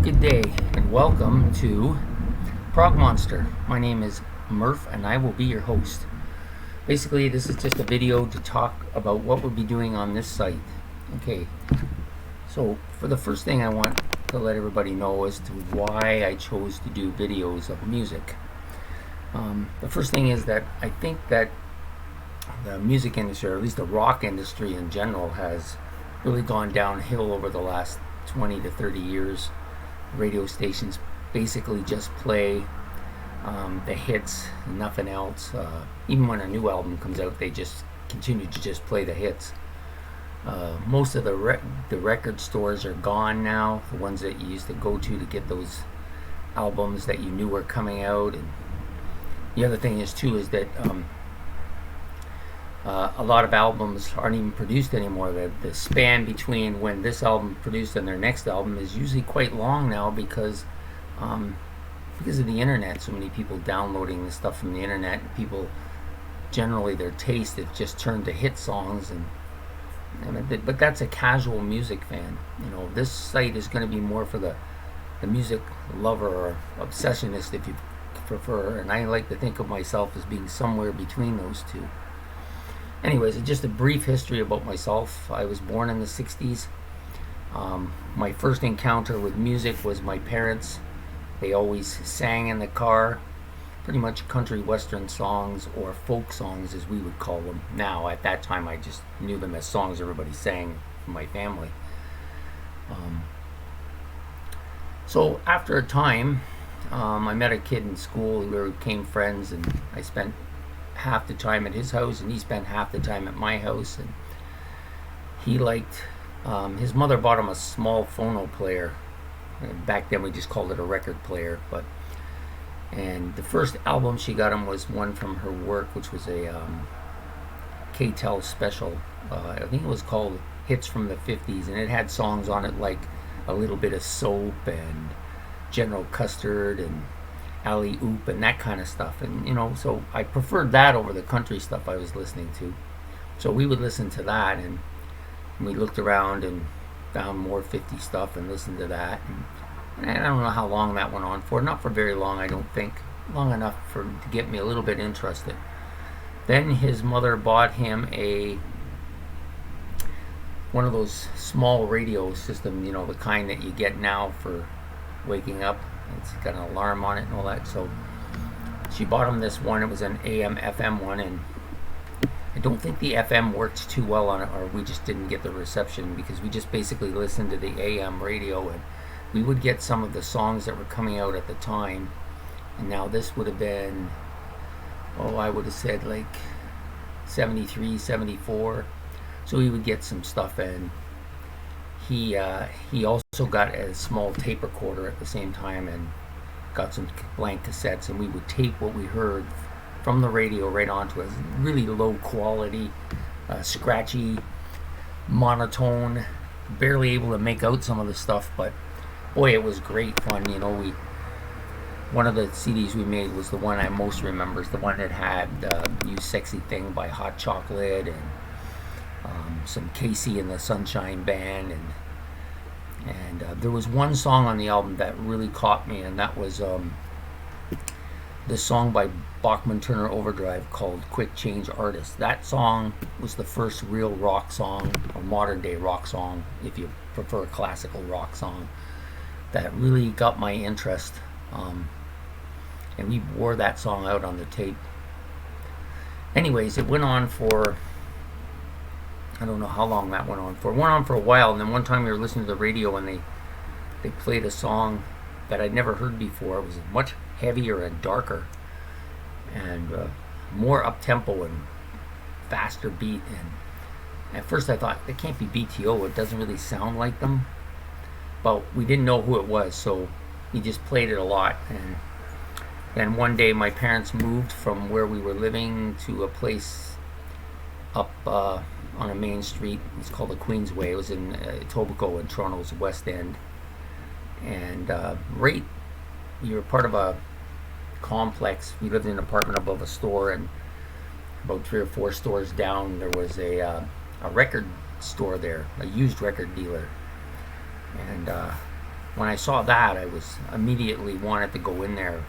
Good day and welcome to Prog Monster. My name is Murf and I will be your host. Basically, this is just a video to talk about what we'll be doing on this site. Okay, so for the first thing I want to let everybody know as to why I chose to do videos of music. The first thing is that I think that the music industry, or at least the rock industry in general, has really gone downhill over the last 20 to 30 years. Radio stations basically just play the hits, nothing else. Even when a new album comes out, they just continue to just play the hits. Most of the record stores are gone now, the ones that you used to go to get those albums that you knew were coming out. And the other thing is too is that a lot of albums aren't even produced anymore. The span between when this album produced and their next album is usually quite long now because of the internet. So many people downloading this stuff from the internet. People generally, their taste has just turned to hit songs, but that's a casual music fan. You know, this site is going to be more for the music lover or obsessionist, if you prefer. And I like to think of myself as being somewhere between those two. Anyways, just a brief history about myself. I was born in the 60s. My first encounter with music was my parents. They always sang in the car, pretty much country western songs or folk songs as we would call them now. At that time I just knew them as songs everybody sang in my family. So after a time, I met a kid in school. We became friends, and I spent half the time at his house and he spent half the time at my house. And he liked his mother bought him a small phono player. Back then we just called it a record player, and the first album she got him was one from her work, which was a K-Tel special. I think it was called Hits from the 50s, and it had songs on it like A Little Bit of Soap and General Custard and Alley Oop and that kind of stuff. And you know, so I preferred that over the country stuff I was listening to. So we would listen to that, and we looked around and found more 50 stuff and listened to that. And I don't know how long that went on for. Not for very long, I don't think. Long enough to get me a little bit interested. Then his mother bought him one of those small radio systems, you know, the kind that you get now for waking up. It's got an alarm on it and all that. So she bought him this one. It was an AM FM one, and I don't think the FM worked too well on it, or we just didn't get the reception, because we just basically listened to the AM radio, and we would get some of the songs that were coming out at the time. And now this would have been, I would have said like 73, 74. So we would get some stuff in. He also got a small tape recorder at the same time and got some blank cassettes, and we would tape what we heard from the radio right onto it. Really low quality, scratchy, monotone, barely able to make out some of the stuff, but boy, it was great fun. You know, one of the CDs we made was the one I most remember, is the one that had You Sexy Thing by Hot Chocolate, and some Casey and the Sunshine Band, and there was one song on the album that really caught me, and that was the song by Bachman Turner Overdrive called Quick Change Artist. That song was the first real rock song, or modern day rock song, if you prefer a classical rock song, that really got my interest. And we wore that song out on the tape. Anyways, it went on for, I don't know how long that went on for. It went on for a while, and then one time we were listening to the radio and they played a song that I'd never heard before. It was much heavier and darker and more up-tempo and faster beat. And at first I thought, it can't be BTO, it doesn't really sound like them. But we didn't know who it was, so we just played it a lot. And then one day my parents moved from where we were living to a place up on a main street. It's called the Queensway. It was in Etobicoke in Toronto's West End. And we were part of a complex. We lived in an apartment above a store, and about 3 or 4 stores down there was a record store there, a used record dealer. And when I saw that, I was immediately wanted to go in there.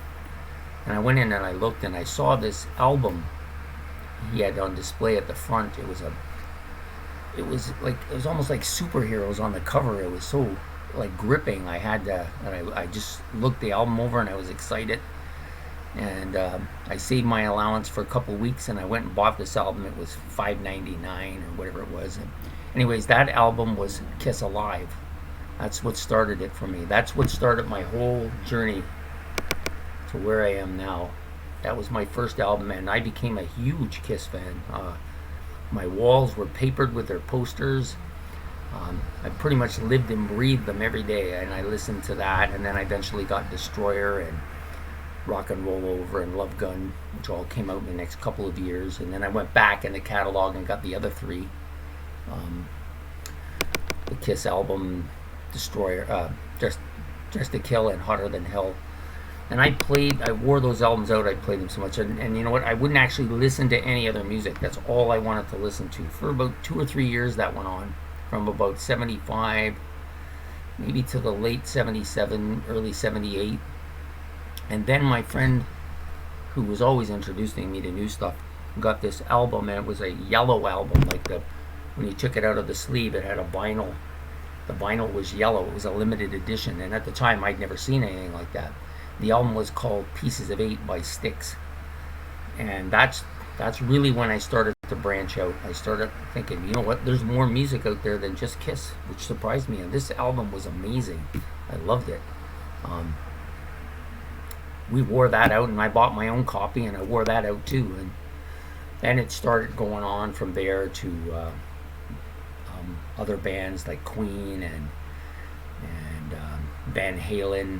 And I went in and I looked and I saw this album he had on display at the front. It was almost like superheroes on the cover. It was so like gripping. I just looked the album over and I was excited. And I saved my allowance for a couple weeks and I went and bought this album. It was $5.99 or whatever it was. And anyways, that album was Kiss Alive. That's what started it for me. That's what started my whole journey to where I am now. That was my first album, and I became a huge Kiss fan. My walls were papered with their posters. I pretty much lived and breathed them every day, and I listened to that. And then I eventually got Destroyer and Rock and Roll Over and Love Gun, which all came out in the next couple of years. And then I went back in the catalog and got the other three. The Kiss album, Destroyer, Just to Kill, and Hotter Than Hell. And I wore those albums out. I played them so much. And you know what? I wouldn't actually listen to any other music. That's all I wanted to listen to. For about 2 or 3 years that went on. From about 75, maybe to the late 77, early 78. And then my friend, who was always introducing me to new stuff, got this album, and it was a yellow album. When you took it out of the sleeve, it had a vinyl. The vinyl was yellow. It was a limited edition, and at the time, I'd never seen anything like that. The album was called Pieces of 8 by Styx, and that's really when I started to branch out. I started thinking, you know what, there's more music out there than just Kiss, which surprised me, and this album was amazing. I loved it. We wore that out, and I bought my own copy, and I wore that out too, and then it started going on from there to other bands like Queen and Van Halen,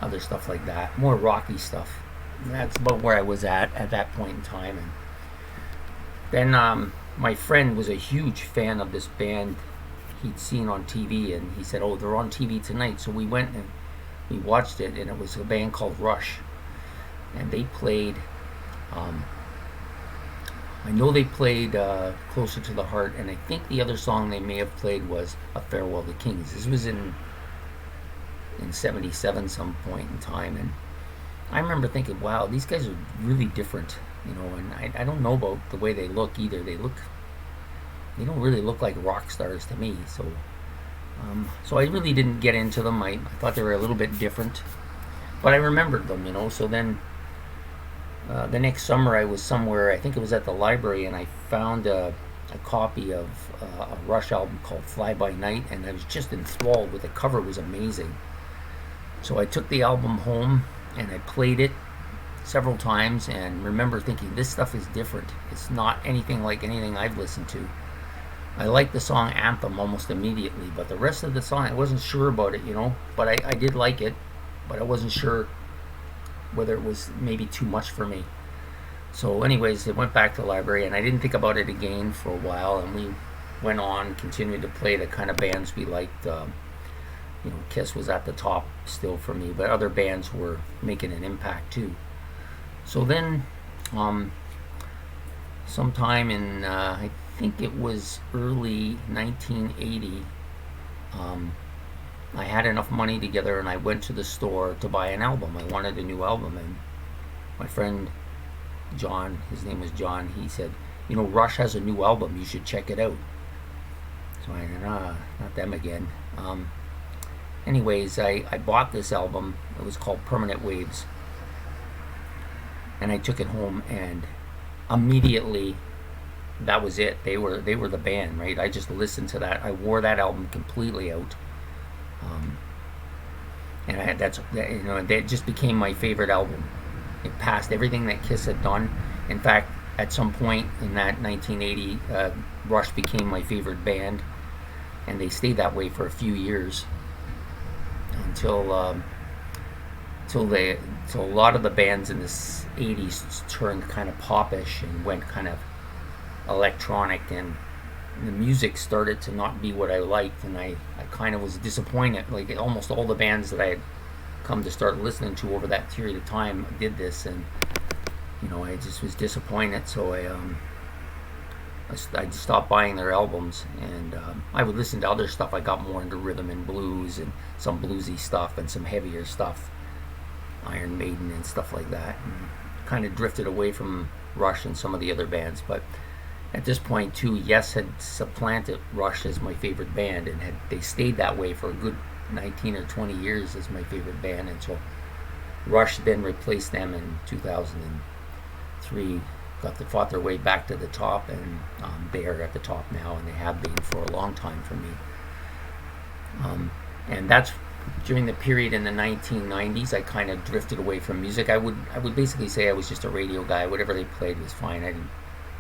other stuff like that, more rocky stuff. And that's about where I was at that point in time. And then my friend was a huge fan of this band he'd seen on TV, and he said, "Oh, they're on TV tonight." So we went and we watched it, and it was a band called Rush, and they played. I know they played Closer to the Heart, and I think the other song they may have played was A Farewell to Kings. This was in 77 some point in time, and I remember thinking, wow, these guys are really different, you know, and I don't know about the way they look either. They don't really look like rock stars to me, so I really didn't get into them. I thought they were a little bit different, but I remembered them, you know. So then the next summer I was somewhere, I think it was at the library, and I found a copy of a Rush album called Fly By Night, and I was just enthralled with the cover. It was amazing. So I took the album home and I played it several times, and remember thinking, this stuff is different. It's not anything like anything I've listened to. I liked the song Anthem almost immediately, but the rest of the song, I wasn't sure about it, you know. But I did like it, but I wasn't sure whether it was maybe too much for me. So anyways, it went back to the library, and I didn't think about it again for a while, and we went on, continued to play the kind of bands we liked. You know, Kiss was at the top still for me, but other bands were making an impact too. So then, sometime in, I think it was early 1980, I had enough money together, and I went to the store to buy an album. I wanted a new album, and my friend John, his name was John, he said, you know, Rush has a new album, you should check it out. So I said, not them again. Anyways, I bought this album. It was called Permanent Waves, and I took it home, and immediately that was it. They were the band, right? I just listened to that. I wore that album completely out, and that just became my favorite album. It passed everything that Kiss had done. In fact, at some point in that 1980, Rush became my favorite band, and they stayed that way for a few years until a lot of the bands in the 80s turned kind of popish and went kind of electronic, and the music started to not be what I liked, and I kind of was disappointed. Like almost all the bands that I had come to start listening to over that period of time did this, and you know, I just was disappointed. So I stopped buying their albums, and I would listen to other stuff. I got more into rhythm and blues and some bluesy stuff and some heavier stuff, Iron Maiden and stuff like that, and kind of drifted away from Rush and some of the other bands. But at this point too, Yes had supplanted Rush as my favorite band, and they stayed that way for a good 19 or 20 years as my favorite band. And so Rush then replaced them in 2003, fought their way back to the top, and they are at the top now, and they have been for a long time for me. And that's during the period in the 1990s. I kind of drifted away from music. I would basically say I was just a radio guy. Whatever they played was fine.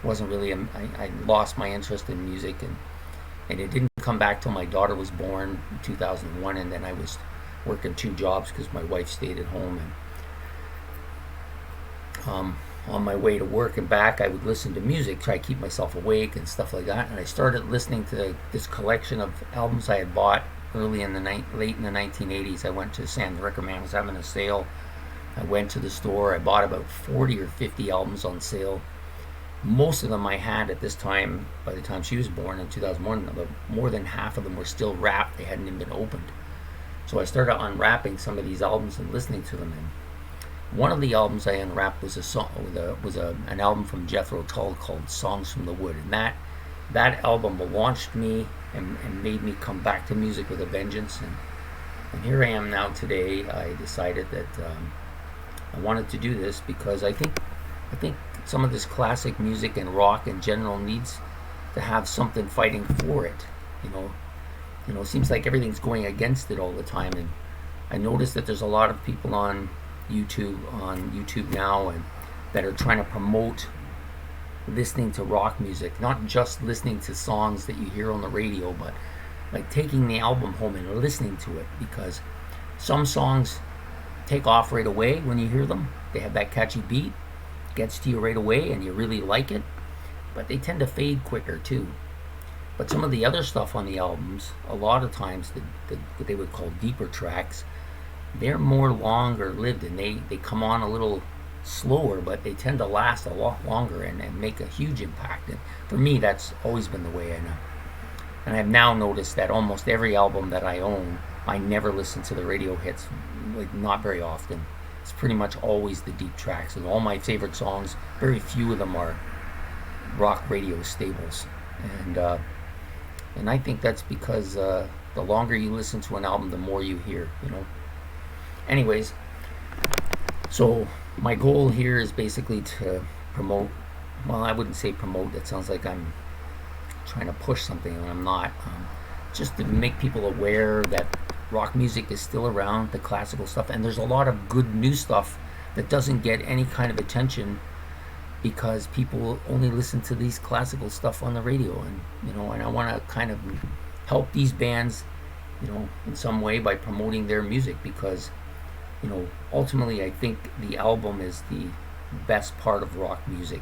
Wasn't really. I lost my interest in music, and it didn't come back till my daughter was born in 2001, and then I was working 2 jobs because my wife stayed at home. And on my way to work and back, I would listen to music, try to keep myself awake and stuff like that. And I started listening to this collection of albums I had bought late in the 1980s. I went to Sam, the record man was having a sale. I went to the store. I bought about 40 or 50 albums on sale. Most of them I had at this time, by the time she was born in 2001, about more than half of them were still wrapped. They hadn't even been opened. So I started unwrapping some of these albums and listening to them. And one of the albums I unwrapped was an album from Jethro Tull called "Songs from the Wood," and that album launched me and made me come back to music with a vengeance. And here I am now today. I decided that I wanted to do this because I think some of this classic music and rock in general needs to have something fighting for it. It seems like everything's going against it all the time, and I noticed that there's a lot of people on YouTube now, and that are trying to promote listening to rock music, not just listening to songs that you hear on the radio, but like taking the album home and listening to it, because some songs take off right away when you hear them. They have that catchy beat, gets to you right away, and you really like it, but they tend to fade quicker too. But some of the other stuff on the albums, a lot of times what they would call deeper tracks, they're more longer lived, and they come on a little slower, but they tend to last a lot longer and make a huge impact. And for me, that's always been the way I know. And I've now noticed that almost every album that I own, I never listen to the radio hits, like not very often. It's pretty much always the deep tracks. And all my favorite songs, very few of them are rock radio staples. And I think that's because the longer you listen to an album, the more you hear, Anyways, so my goal here is basically to promote, well, I wouldn't say promote, that sounds like I'm trying to push something, and I'm not. Just to make people aware that rock music is still around, the classical stuff, and there's a lot of good new stuff that doesn't get any kind of attention because people only listen to these classical stuff on the radio. And I want to kind of help these bands, in some way by promoting their music, because ultimately I think the album is the best part of rock music.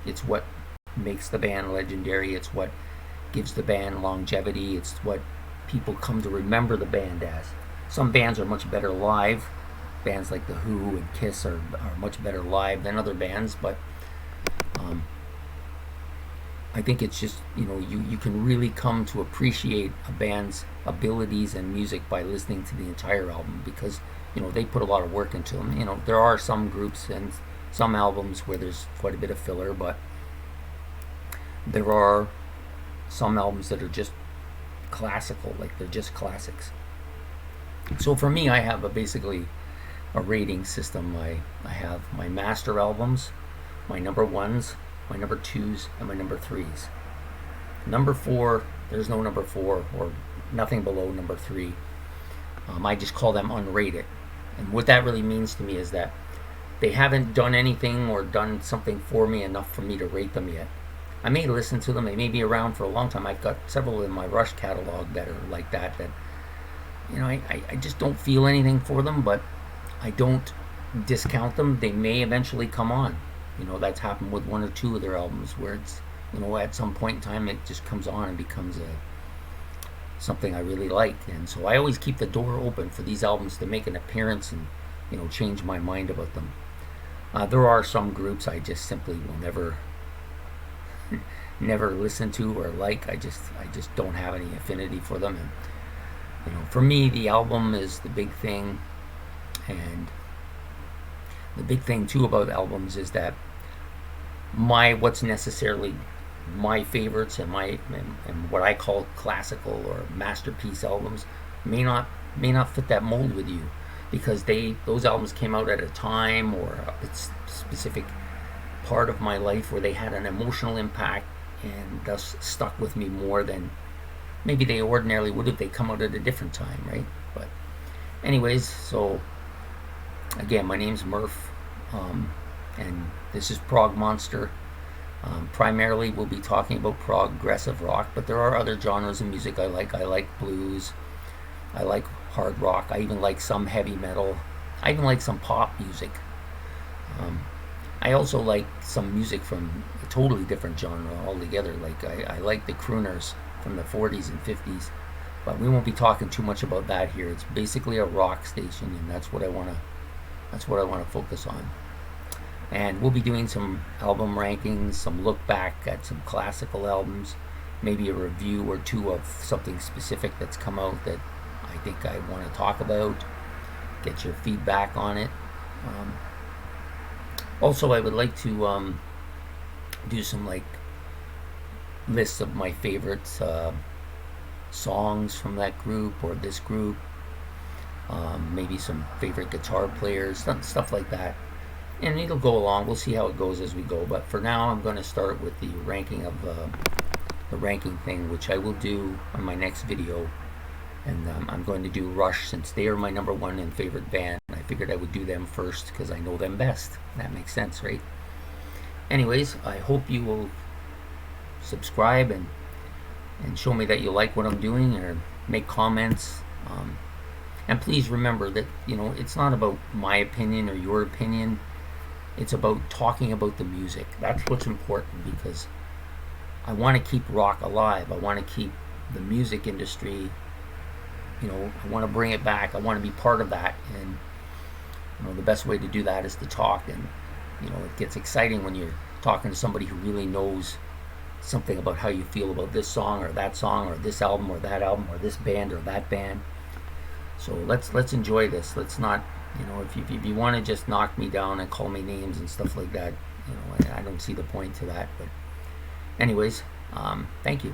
It's what makes the band legendary. It's what gives the band longevity. It's what people come to remember the band as. Some bands are much better live. Bands like The Who and Kiss are much better live than other bands, but I think it's just, you can really come to appreciate a band's abilities and music by listening to the entire album, because they put a lot of work into them. There are some groups and some albums where there's quite a bit of filler, but there are some albums that are just classical, like they're just classics. So for me, I have basically a rating system. I have my master albums, my number ones, my number twos, and my number threes. Number 4, there's no number 4 or nothing below number 3. I just call them unrated. And what that really means to me is that they haven't done anything or done something for me enough for me to rate them yet. I may listen to them, they may be around for a long time. I've got several in my Rush catalog that are like that I just don't feel anything for them, but I don't discount them. They may eventually come on. That's happened with 1 or 2 of their albums, where it's, at some point in time it just comes on and becomes something I really like. And so I always keep the door open for these albums to make an appearance and, change my mind about them. There are some groups I just simply will never never listened to or like. I just don't have any affinity for them. And for me, the album is the big thing. And the big thing too about albums is that what's necessarily my favorites and what I call classical or masterpiece albums may not fit that mold with you, because those albums came out at a time or a specific part of my life where they had an emotional impact and thus stuck with me more than maybe they ordinarily would if they come out at a different time, right? But anyways, so again, my name's Murf, and this is Prog Monster. Primarily, we'll be talking about progressive rock, but there are other genres of music I like. I like blues. I like hard rock. I even like some heavy metal. I even like some pop music. I also like some music from a totally different genre altogether. Like I like the crooners from the 40s and 50s, but we won't be talking too much about that here. It's basically a rock station, and that's what I want to focus on. And we'll be doing some album rankings, some look back at some classical albums, maybe a review or two of something specific that's come out that I think I want to talk about, get your feedback on it. Also, I would like to do some lists of my favorite songs from that group or this group, maybe some favorite guitar players, stuff like that. And it'll go along. We'll see how it goes as we go. But for now, I'm going to start with the ranking of the ranking thing, which I will do on my next video. And I'm going to do Rush, since they are my number one and favorite band. I figured I would do them first because I know them best. That makes sense, right? Anyways, I hope you will subscribe and show me that you like what I'm doing, or make comments. And please remember that it's not about my opinion or your opinion. It's about talking about the music. That's what's important, because I want to keep rock alive. I want to keep the music industry, I want to bring it back. I want to be part of that. And the best way to do that is to talk. And it gets exciting when you're talking to somebody who really knows something about how you feel about this song or that song or this album or that album or this band or that band. So let's enjoy this. Let's not, if you want to just knock me down and call me names and stuff like that, I don't see the point to that. But anyways, thank you.